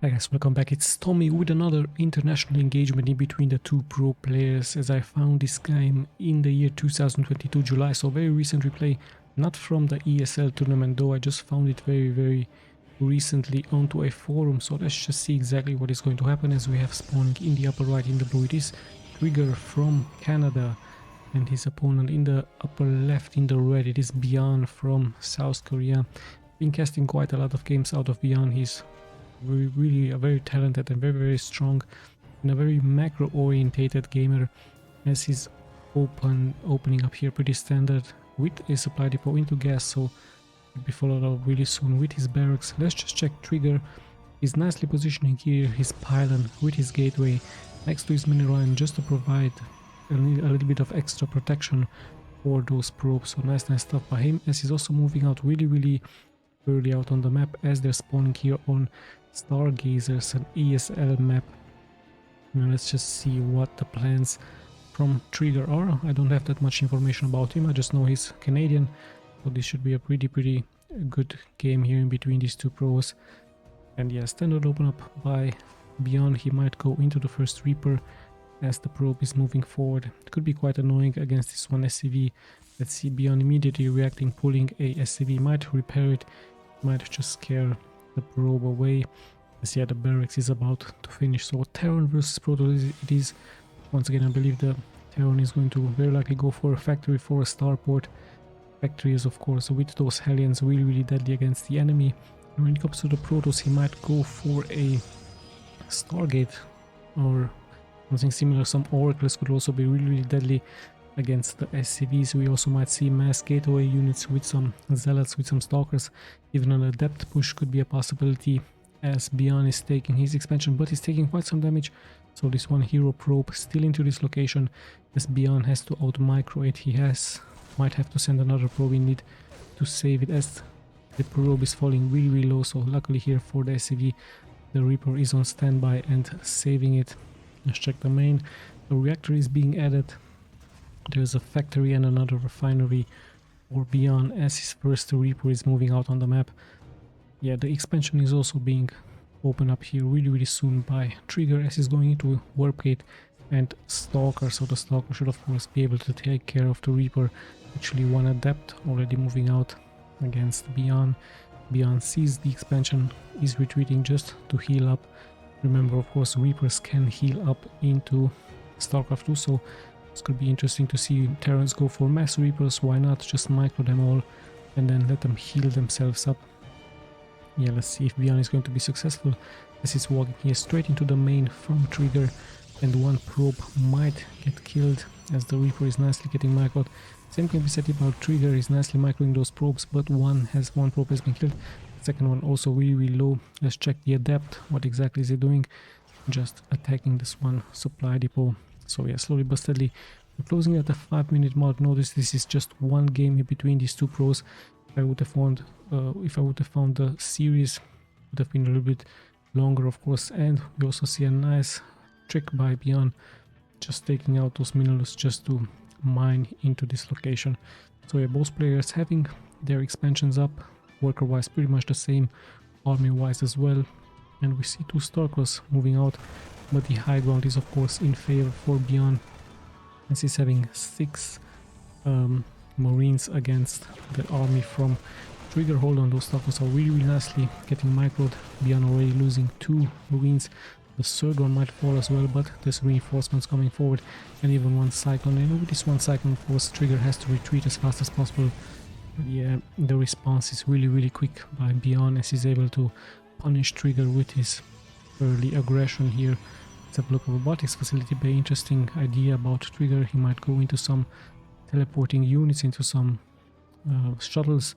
Hi guys, welcome back. It's Tommy with another international engagement in between the two pro players, as I found this game in the year 2022 July, so very recent replay, not from the ESL tournament though. I just found it very recently onto a forum, so let's just see exactly what is going to happen. As we have spawning in the upper right in the blue, it is Trigger from Canada, and his opponent in the upper left in the red, it is BYUN from South Korea. Been casting quite a lot of games out of BYUN. He's really a very talented and very strong and a very macro orientated gamer, as he's opening up here pretty standard with a supply depot into gas, so will be followed up really soon with his barracks. Let's just check Trigger. He's nicely positioning here his pylon with his gateway next to his mini line, just to provide a little bit of extra protection for those probes. So nice stuff by him, as he's also moving out really early out on the map, as they're spawning here on Stargazers, an ESL map. Now let's just see what the plans from Trigger are. I don't have that much information about him, I just know he's Canadian, so this should be a pretty good game here in between these two pros. And yeah, standard open up by BYUN. He might go into the first Reaper as the probe is moving forward. It could be quite annoying against this one SCV. Let's see, BYUN immediately reacting, pulling a SCV, might repair it, might just scare the probe away. As yeah, the barracks is about to finish. So Terran versus Protoss it is. Once again, I believe the Terran is going to very likely go for a factory, for a starport. Factory is of course with those Hellions really deadly against the enemy. And when it comes to the Protoss, he might go for a Stargate or something similar. Some Oracles could also be really deadly against the SCVs. We also might see mass gateway units with some zealots, with some stalkers. Even an adept push could be a possibility, as BYUN is taking his expansion, but he's taking quite some damage. So this one hero probe still into this location, as BYUN has to out micro it. He might have to send another probe in need to save it, as the probe is falling really low. So luckily here for the SCV, the Reaper is on standby and saving it. Let's check the main. The reactor is being added. There's a factory and another refinery for BYUN, as his first Reaper is moving out on the map. Yeah, the expansion is also being opened up here really soon by Trigger, as he's going into Warp Gate and Stalker. So the Stalker should of course be able to take care of the Reaper. Actually, one adept already moving out against BYUN. BYUN sees the expansion, is retreating just to heal up. Remember, of course, Reapers can heal up into Starcraft 2, so this could be interesting to see Terrans go for mass Reapers. Why not just micro them all and then let them heal themselves up. Yeah, let's see if BYUN is going to be successful, as he's walking here straight into the main from Trigger, and one probe might get killed as the Reaper is nicely getting microed. Same can be said about Trigger, is nicely microing those probes, but one probe has been killed. Second one also really low. Let's check the adept. What exactly is he doing? Just attacking this one supply depot. So yeah, slowly but steadily we're closing at the 5-minute mark. Notice this is just one game in between these two pros. If I would have found the series, it would have been a little bit longer, of course. And we also see a nice trick by BYUN, just taking out those minerals just to mine into this location. So yeah, both players having their expansions up, worker wise pretty much the same, army wise as well. And we see two Starkers moving out, but the high ground is of course in favor for BYUN, as he's having 6 Marines against the army from Trigger. Hold on, those Starkers are really nicely getting microed. BYUN already losing 2 Marines. The third one might fall as well, but there's reinforcements coming forward, and even one Cyclone. And with this one Cyclone, of course, Trigger has to retreat as fast as possible. But yeah, the response is really quick by BYUN, as he's able to punish Trigger with his early aggression here. Let's have a look at robotics facility. Very interesting idea about Trigger. He might go into some teleporting units, into some shuttles,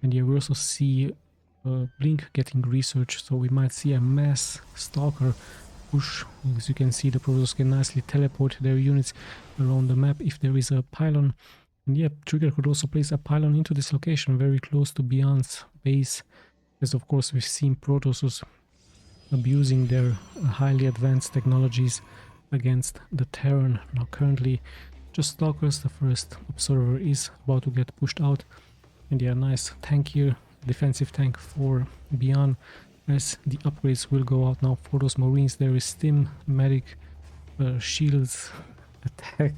and yeah, we also see Blink getting research, so we might see a mass Stalker push. As you can see, the Protoss can nicely teleport their units around the map if there is a pylon. And yeah, Trigger could also place a pylon into this location very close to BYUN's base, as of course we've seen Protosses abusing their highly advanced technologies against the Terran. Now currently just Stalkers. The first observer is about to get pushed out, and yeah, nice tank here, defensive tank for BYUN, as the upgrades will go out now for those Marines. There is Stim, Medic, Shields, Attack,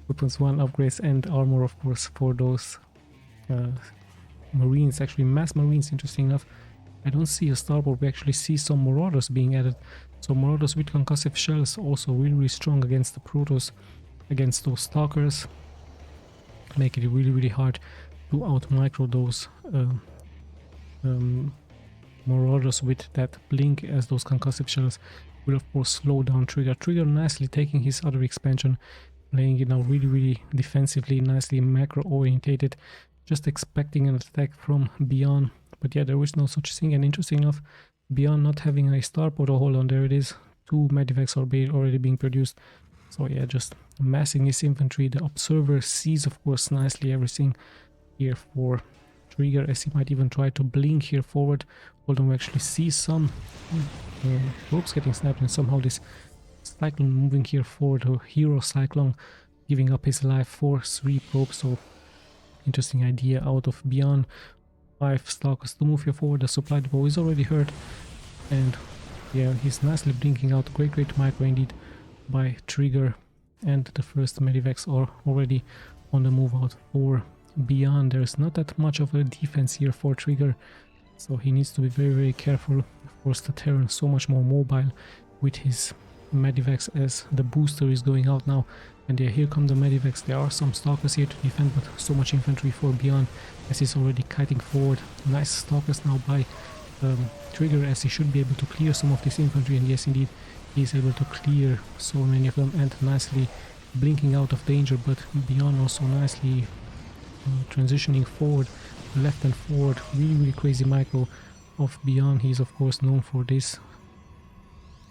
Weapons 1 upgrades, and Armor, of course, for those Marines. Actually, Mass Marines, interesting enough. I don't see a starboard. We actually see some Marauders being added. So Marauders with concussive shells, also really, really strong against the Protoss, against those Stalkers. Make it really, really hard to out-micro those Marauders with that blink, as those concussive shells will of course slow down Trigger. Trigger nicely taking his other expansion, playing it now really, really defensively, nicely macro orientated, just expecting an attack from BYUN. But yeah, there is no such thing, and interesting enough, BYUN not having a starport. Oh, hold on, there it is. 2 medivacs are already being produced. So yeah, just massing his infantry. The observer sees, of course, nicely everything here for Trigger, as he might even try to blink here forward. Hold on, we actually see some ropes getting snapped, and somehow this Cyclone moving here forward, or Hero Cyclone giving up his life for 3 probes. So interesting idea out of BYUN. 5 Stalkers to move here forward. The supply depot is already hurt, and yeah, he's nicely blinking out. Great micro indeed by Trigger, and the first medivacs are already on the move out for BYUN. There's not that much of a defense here for Trigger, so he needs to be very careful. Of course, the Terran so much more mobile with his medivacs as the booster is going out now. And yeah, here come the medivacs. There are some Stalkers here to defend, but so much infantry for BYUN as he's already kiting forward. Nice Stalkers now by Trigger, as he should be able to clear some of this infantry, and yes indeed, he's able to clear so many of them and nicely blinking out of danger. But BYUN also nicely transitioning forward, left and forward. Really crazy micro of BYUN. He's of course known for this,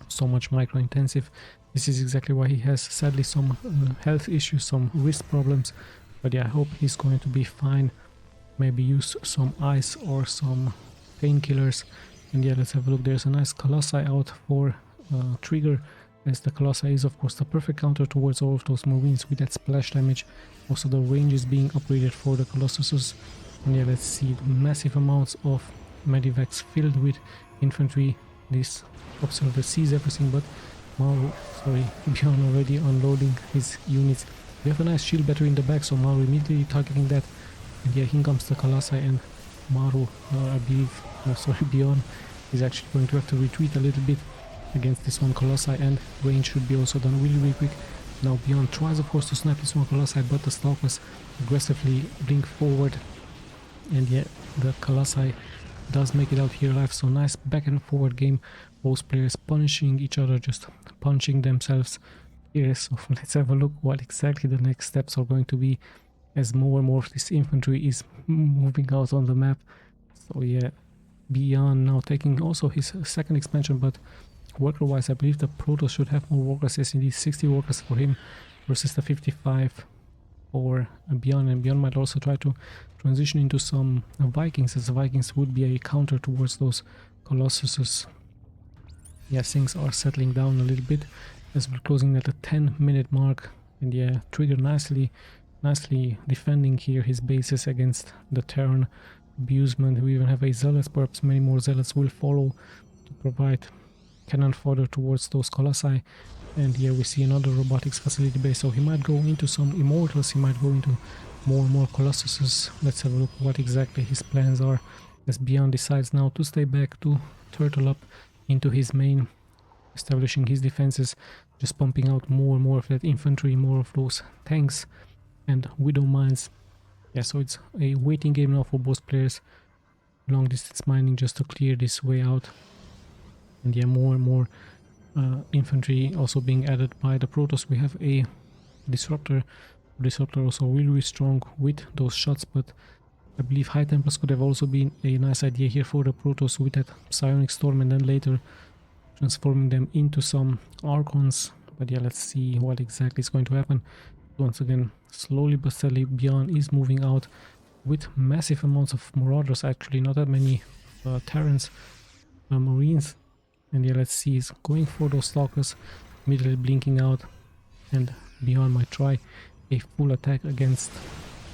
so much micro intensive. This is exactly why he has sadly some health issues, some wrist problems. But yeah, I hope he's going to be fine. Maybe use some ice or some painkillers. And yeah, let's have a look. There's a nice Colossi out for Trigger, as the Colossi is of course the perfect counter towards all of those Marines with that splash damage. Also the range is being upgraded for the Colossuses. And yeah, let's see, massive amounts of medivacs filled with infantry. This observer sees everything, but BYUN already unloading his units. We have a nice shield battery in the back, so Maru immediately targeting that. And yeah, here comes the Colossi, and Maru, I believe, BYUN is actually going to have to retreat a little bit against this one Colossi, and range should be also done really quick. Now BYUN tries of course to snap this one Colossi, but the Stalkers aggressively blink forward, and yeah, the Colossi does make it out here alive. So nice back and forward game, both players punishing each other, just punching themselves here. So let's have a look what exactly the next steps are going to be, as more and more of this infantry is moving out on the map. So yeah, BYUN now taking also his second expansion, but worker wise I believe the Protoss should have more workers. Yes indeed, 60 workers for him versus the 55 for BYUN, and BYUN might also try to transition into some Vikings, as the Vikings would be a counter towards those Colossuses. Yeah, things are settling down a little bit as we're closing at the 10-minute mark, and yeah, Trigger nicely defending here his bases against the Terran abusement. We even have a Zealots, perhaps many more Zealots will follow to provide cannon fodder towards those Colossi. And here we see another robotics facility base, so he might go into some Immortals, he might go into more and more Colossuses. Let's have a look what exactly his plans are, as BYUN decides now to stay back, to turtle up into his main, establishing his defenses, just pumping out more and more of that infantry, more of those tanks and Widow Mines. Yeah, so it's a waiting game now for both players, long distance mining just to clear this way out. And yeah, more and more infantry also being added by the Protoss. We have a Disruptor also really strong with those shots, but I believe High Templars could have also been a nice idea here for the Protoss with that Psionic Storm, and then later transforming them into some Archons. But yeah, let's see what exactly is going to happen. Once again, slowly but steadily, BYUN is moving out with massive amounts of Marauders, actually not that many Terrans, Marines. And yeah, let's see, he's going for those Stalkers, immediately blinking out, and BYUN might try a full attack against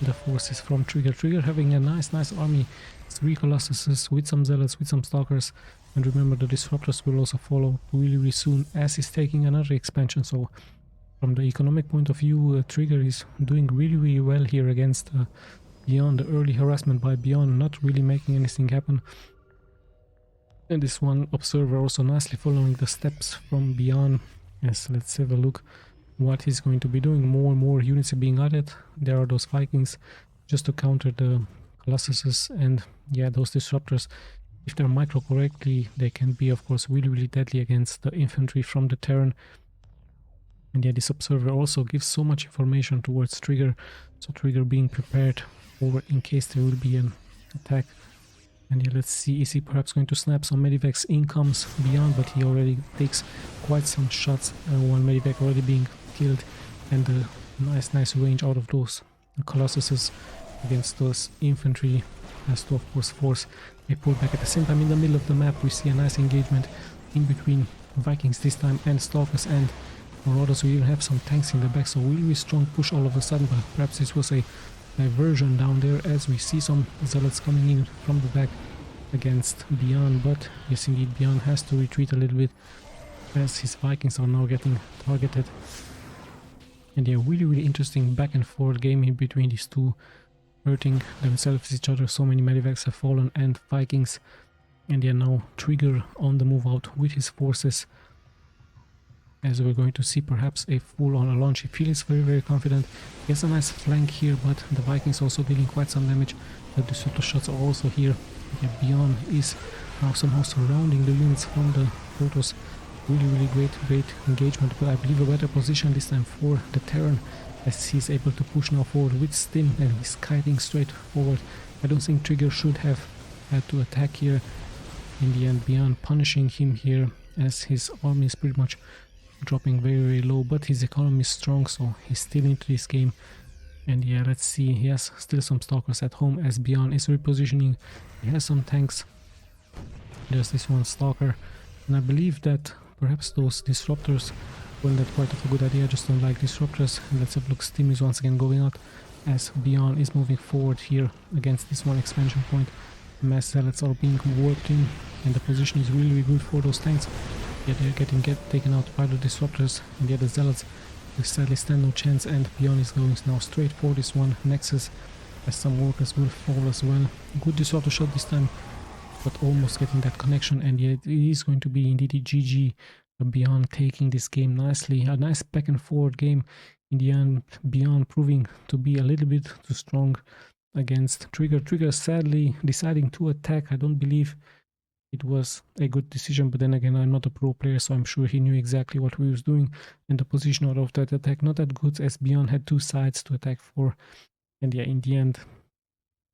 the forces from Trigger. Trigger having a nice army 3 Colossuses with some Zealots, with some Stalkers, and remember the Disruptors will also follow really soon as he's taking another expansion. So from the economic point of view, Trigger is doing really well here against BYUN. The early harassment by BYUN not really making anything happen. And this one Observer also nicely following the steps from BYUN. Yes, let's have a look what he's going to be doing. More and more units are being added. There are those Vikings just to counter the Colossuses, and yeah, those Disruptors, if they're micro correctly, they can be of course really deadly against the infantry from the Terran. And yeah, this Observer also gives so much information towards Trigger, so Trigger being prepared for in case there will be an attack. And yeah, let's see, is he perhaps going to snap some medivacs? In comes BYUN, but he already takes quite some shots. One medivac already being killed, and a nice range out of those Colossuses against those infantry has to of course force a pullback. At the same time, in the middle of the map we see a nice engagement in between Vikings this time and Stalkers and Marauders. We even have some tanks in the back, so really strong push all of a sudden, but perhaps this was a diversion down there as we see some Zealots coming in from the back against BYUN. But yes, indeed, BYUN has to retreat a little bit as his Vikings are now getting targeted. And yeah, really interesting back and forth game in between these two, hurting themselves each other. So many medivacs have fallen and Vikings. And yeah, now Trigger on the move out with his forces, as we're going to see perhaps a full-on launch. He feels very confident. He has a nice flank here, but the Vikings also dealing quite some damage. The Disruptor shots are also here. Yeah, BYUN is now somehow surrounding the units from the Protoss. Really great engagement, but I believe a better position this time for the Terran, as he's able to push now forward with Stim and he's kiting straight forward. I don't think Trigger should have had to attack here. In the end, BYUN punishing him here as his army is pretty much dropping very low, but his economy is strong, so he's still into this game. And yeah, let's see, he has still some Stalkers at home as BYUN is repositioning. He has some tanks. There's this one Stalker, and I believe that perhaps those Disruptors weren't that quite of a good idea. I just don't like Disruptors. And let's have a look, Stim is once again going out as BYUN is moving forward here against this one expansion point. Mass Zealots are being worked in, and the position is really good for those tanks. Yeah, they're getting taken out by the Disruptors, and yeah, the Zealots will sadly stand no chance, and BYUN is going now straight for this one Nexus, as some workers will fall as well. Good Disruptor shot this time, but almost getting that connection, and yeah, it is going to be indeed a GG. BYUN taking this game nicely. A nice back and forward game. In the end, BYUN proving to be a little bit too strong against Trigger. Trigger sadly deciding to attack. I don't believe it was a good decision, but then again, I'm not a pro player, so I'm sure he knew exactly what he was doing, and the position out of that attack not that good, as BYUN had two sides to attack for. And yeah, in the end,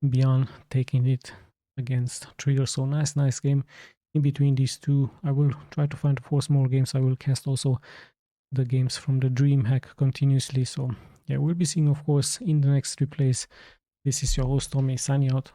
BYUN taking it against Trigger. So nice game in between these two. I will try to find 4 small games. I will cast also the games from the Dream Hack continuously. So yeah, we'll be seeing of course in the next replays. This is your host Tommy signing out.